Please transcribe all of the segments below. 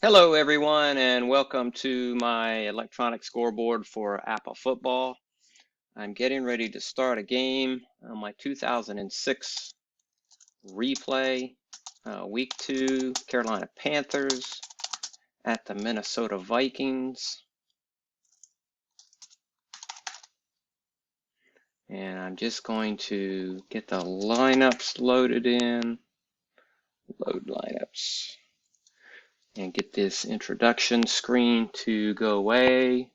Hello, everyone, and welcome to my electronic scoreboard for APBA football. I'm getting ready to start a game on my 2006 replay, week 2, Carolina Panthers at the Minnesota Vikings. And I'm just going to get the lineups loaded in, load lineups, and get this introduction screen to go away.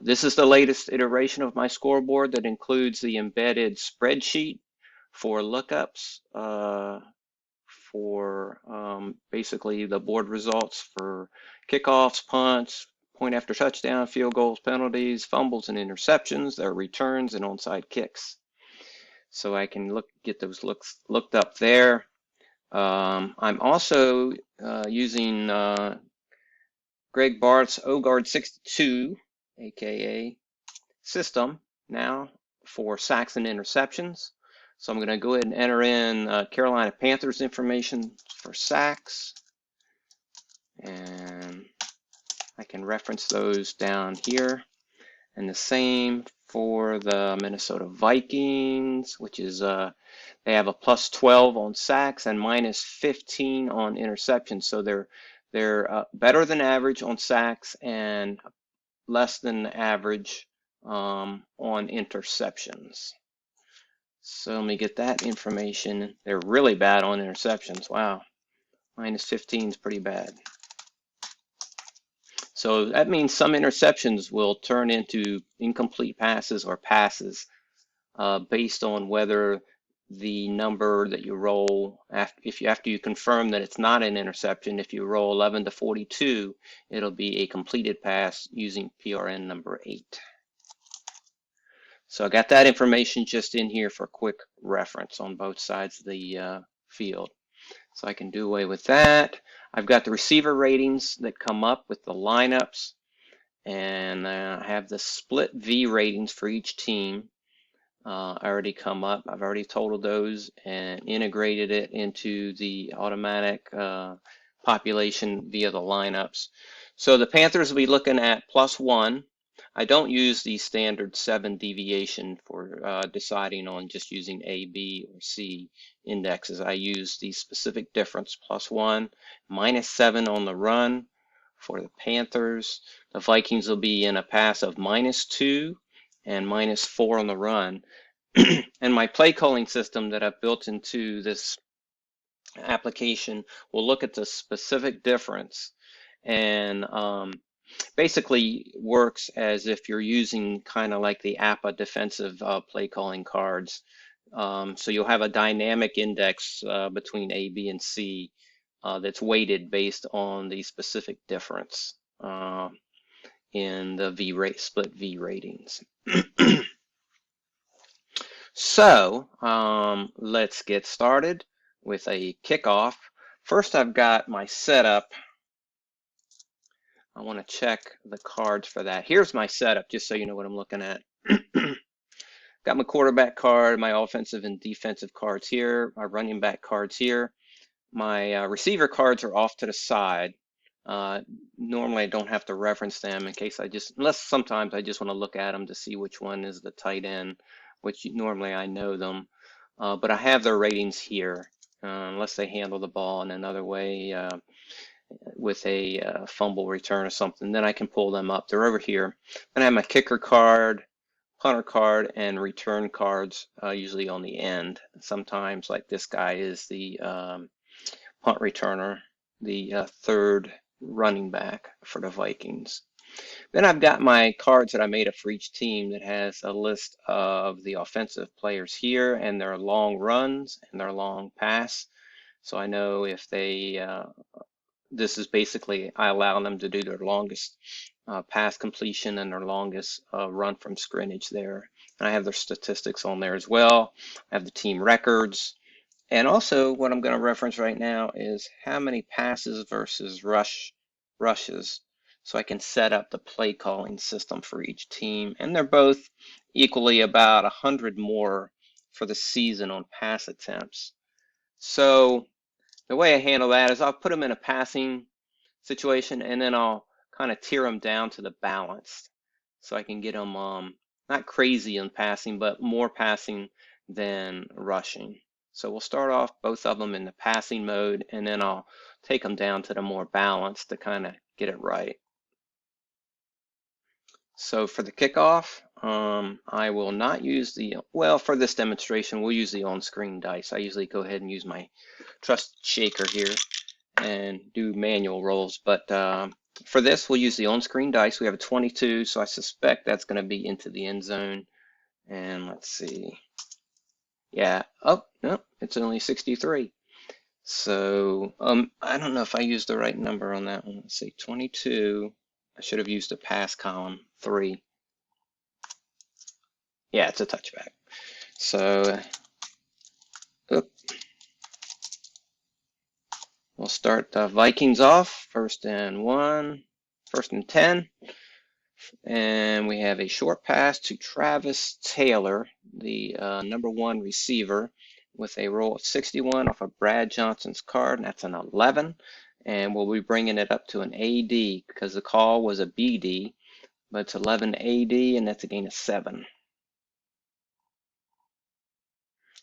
This is the latest iteration of my scoreboard that includes the embedded spreadsheet for lookups for basically the board results for kickoffs, punts, point after touchdown, field goals, penalties, fumbles and interceptions, their returns, and onside kicks. So I can get those looked up there. I'm also using Greg Barth's OGuard 62, aka system now for sacks and interceptions. So I'm going to go ahead and enter in Carolina Panthers information for sacks, and I can reference those down here. And the same for the Minnesota Vikings, which is they have a plus 12 on sacks and minus 15 on interceptions. So they're better than average on sacks and less than average on interceptions. So let me get that information. They're really bad on interceptions. Wow, minus 15 is pretty bad. So that means some interceptions will turn into incomplete passes or passes based on whether the number that you roll, after you confirm that it's not an interception, if you roll 11 to 42, it'll be a completed pass using PRN number 8. So I got that information just in here for quick reference on both sides of the field. So I can do away with that. I've got the receiver ratings that come up with the lineups, and I have the split V ratings for each team already come up. I've already totaled those and integrated it into the automatic population via the lineups. So the Panthers will be looking at +1. I don't use the standard 7 deviation for deciding on just using A, B, or C indexes. I use the specific difference +1, -7 on the run for the Panthers. The Vikings will be in a pass of -2 and -4 on the run. And my play calling system that I've built into this application will look at the specific difference and basically works as if you're using kind of like the APBA defensive play calling cards. So you'll have a dynamic index between A, B, and C that's weighted based on the specific difference in the split V ratings. So let's get started with a kickoff. First, I've got my setup. I want to check the cards for that. Here's my setup, just so you know what I'm looking at. Got my quarterback card, my offensive and defensive cards here, my running back cards here. My receiver cards are off to the side. Normally, I don't have to reference them in case unless sometimes I just want to look at them to see which one is the tight end, which normally I know them. But I have their ratings here, unless they handle the ball in another way with a fumble return or something. Then I can pull them up. They're over here. Then I have my kicker card, punter card, and return cards usually on the end. Sometimes, like this guy is the punt returner, the third running back for the Vikings. Then I've got my cards that I made up for each team that has a list of the offensive players here and their long runs and their long pass. So I know if they, this is basically, I allow them to do their longest pass completion and their longest run from scrimmage there. And I have their statistics on there as well. I have the team records. And also what I'm going to reference right now is how many passes versus rushes. So I can set up the play calling system for each team. And they're both equally about 100 more for the season on pass attempts. So the way I handle that is I'll put them in a passing situation, and then I'll kind of tear them down to the balanced so I can get them not crazy in passing, but more passing than rushing. So we'll start off both of them in the passing mode, and then I'll take them down to the more balanced to kind of get it right. So for the kickoff, I will not use well, for this demonstration, we'll use the on-screen dice. I usually go ahead and use my trusted shaker here and do manual rolls, but for this, we'll use the on-screen dice. We have a 22, so I suspect that's going to be into the end zone. And let's see. Yeah. Oh, no, it's only 63. So I don't know if I used the right number on that one. Let's see, 22. I should have used a pass column 3. Yeah, it's a touchback. So, we'll start the Vikings off. 1st and 1, 1st and 10. And we have a short pass to Travis Taylor, the #1 receiver, with a roll of 61 off of Brad Johnson's card, and that's an 11. And we'll be bringing it up to an AD because the call was a BD, but it's 11 AD, and that's a gain of 7.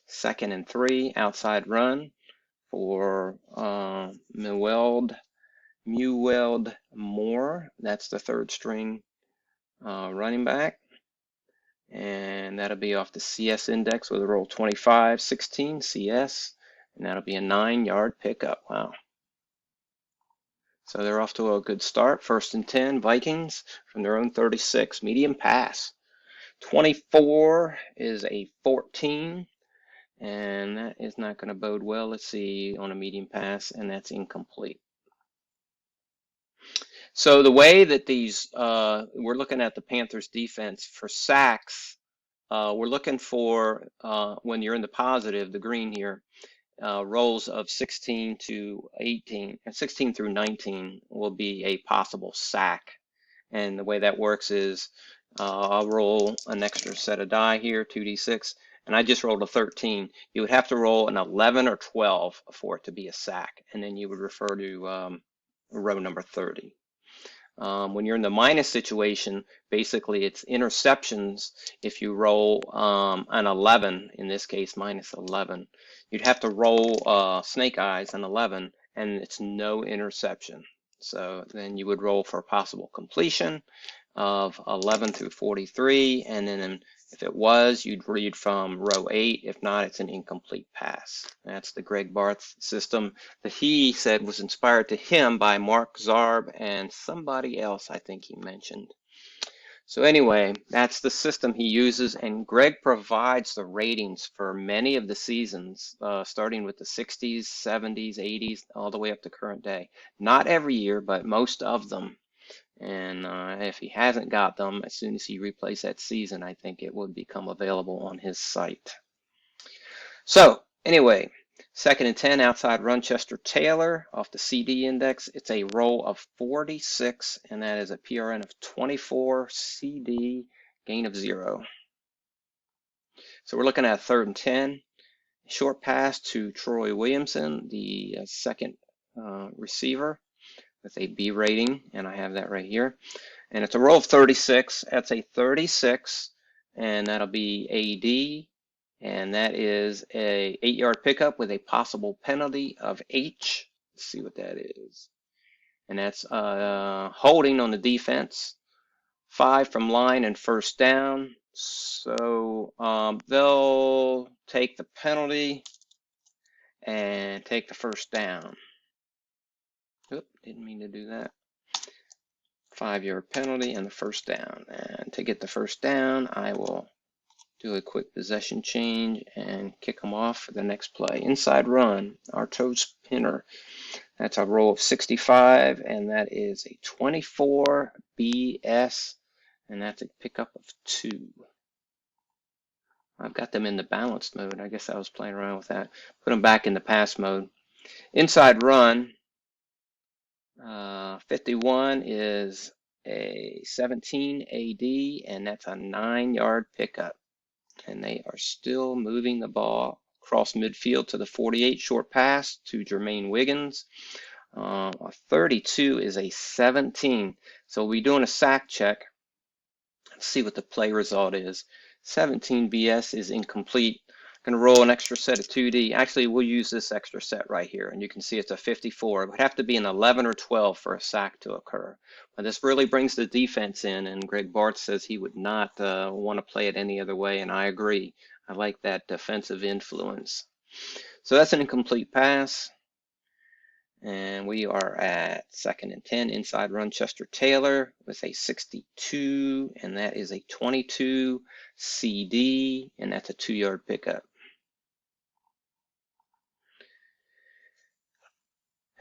2nd and 3, outside run for Meweld Moore. That's the 3rd string running back. And that'll be off the CS index with a roll 25, 16 CS, and that'll be a 9-yard pickup. Wow. So they're off to a good start. 1st and 10, Vikings from their own 36, medium pass. 24 is a 14, and that is not going to bode well. Let's see, on a medium pass, and that's incomplete. So the way that these, we're looking at the Panthers defense for sacks, we're looking for, when you're in the positive, the green here, rolls of 16 to 18, and 16 through 19 will be a possible sack. And the way that works is I'll roll an extra set of die here, 2d6, and I just rolled a 13. You would have to roll an 11 or 12 for it to be a sack, and then you would refer to row number 30. When you're in the minus situation, basically it's interceptions. If you roll an 11, in this case minus 11, you'd have to roll snake eyes an 11, and it's no interception. So then you would roll for a possible completion of 11 through 43, and then if it was, you'd read from row 8. If not, it's an incomplete pass. That's the Greg Barth system that he said was inspired to him by Mark Zarb and somebody else I think he mentioned. So anyway, that's the system he uses, and Greg provides the ratings for many of the seasons, starting with the 60s, 70s, 80s, all the way up to current day. Not every year, but most of them. And if he hasn't got them, as soon as he replays that season, I think it would become available on his site. So anyway, 2nd and 10, outside run Chester Taylor off the CD index. It's a roll of 46, and that is a PRN of 24, CD, gain of 0. So we're looking at 3rd and 10. Short pass to Troy Williamson, the 2nd receiver, with a B rating, and I have that right here. And it's a roll of 36. That's a 36, and that'll be AD, and that is a 8-yard pickup with a possible penalty of H. Let's see what that is. And that's holding on the defense. 5 from line and 1st down. So they'll take the penalty and take the 1st down. Oop, didn't mean to do that. 5-yard penalty and the 1st down. And to get the 1st down, I will do a quick possession change and kick them off for the next play. Inside run, our toe spinner. That's a roll of 65, and that is a 24 BS, and that's a pickup of 2. I've got them in the balanced mode. I guess I was playing around with that. Put them back in the pass mode. Inside run, 51 is a 17 AD, and that's a 9-yard pickup. And they are still moving the ball across midfield to the 48, short pass to Jermaine Wiggins. A 32 is a 17. So we'll be doing a sack check. Let's see what the play result is. 17 BS is incomplete. I'm going to roll an extra set of 2D. Actually, we'll use this extra set right here, and you can see it's a 54. It would have to be an 11 or 12 for a sack to occur. But this really brings the defense in, and Greg Barth says he would not want to play it any other way, and I agree. I like that defensive influence. So that's an incomplete pass. And we are at 2nd and 10 inside run Chester Taylor with a 62, and that is a 22 CD, and that's a 2-yard pickup.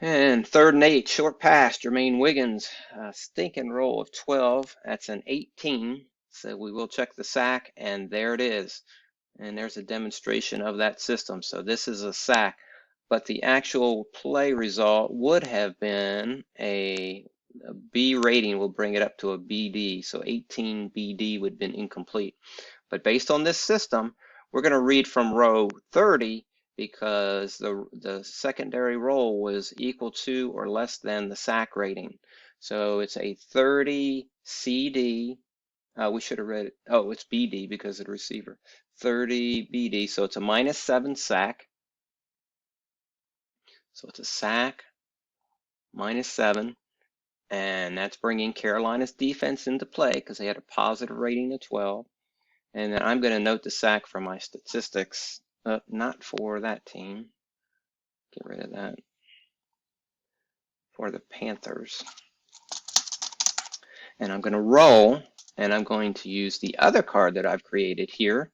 And 3rd and 8, short pass, Jermaine Wiggins, stinking roll of 12. That's an 18, so we will check the sack, and there it is. And there's a demonstration of that system. So this is a sack, but the actual play result would have been a B rating. Will bring it up to a BD. So 18 BD would have been incomplete. But based on this system, we're going to read from row 30 because the secondary roll was equal to or less than the sack rating. So it's a 30 CD. We should have read it. Oh, it's BD because of the receiver. 30 BD, so it's a -7 sack. So it's a sack, -7, and that's bringing Carolina's defense into play because they had a positive rating of 12. And then I'm going to note the sack for my statistics, not for that team. Get rid of that. For the Panthers. And I'm going to roll, and I'm going to use the other card that I've created here.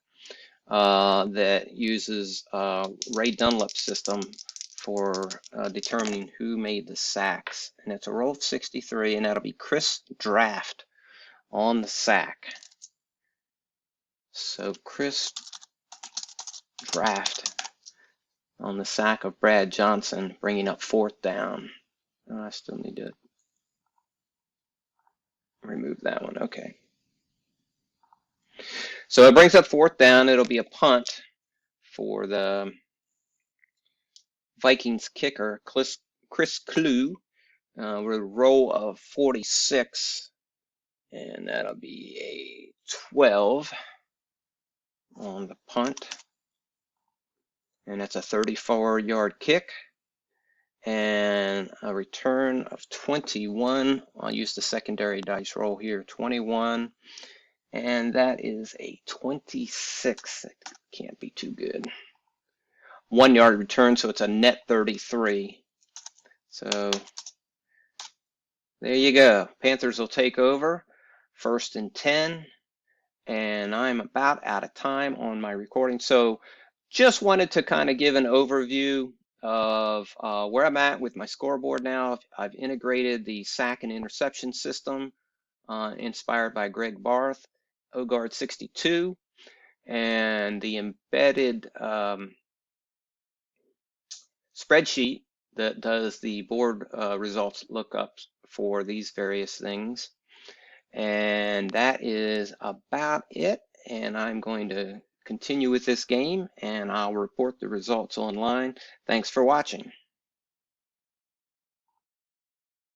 That uses Ray Dunlap's system for determining who made the sacks. And it's a roll of 63, and that'll be Chris Draft on the sack. So Chris Draft on the sack of Brad Johnson, bringing up 4th down. Oh, I still need to remove that one. Okay. So it brings up 4th down. It'll be a punt for the Vikings kicker, Chris Clue, with a roll of 46, and that'll be a 12 on the punt, and that's a 34-yard kick, and a return of 21. I'll use the secondary dice roll here, 21, and that is a 26. It can't be too good. 1-yard return, so it's a net 33. So there you go. Panthers will take over, 1st and 10, and I'm about out of time on my recording. So just wanted to kind of give an overview of where I'm at with my scoreboard now. I've integrated the sack and interception system inspired by Greg Barth, OGuard 62, and the embedded spreadsheet that does the board results lookups for these various things. And that is about it. And I'm going to continue with this game, and I'll report the results online. Thanks for watching.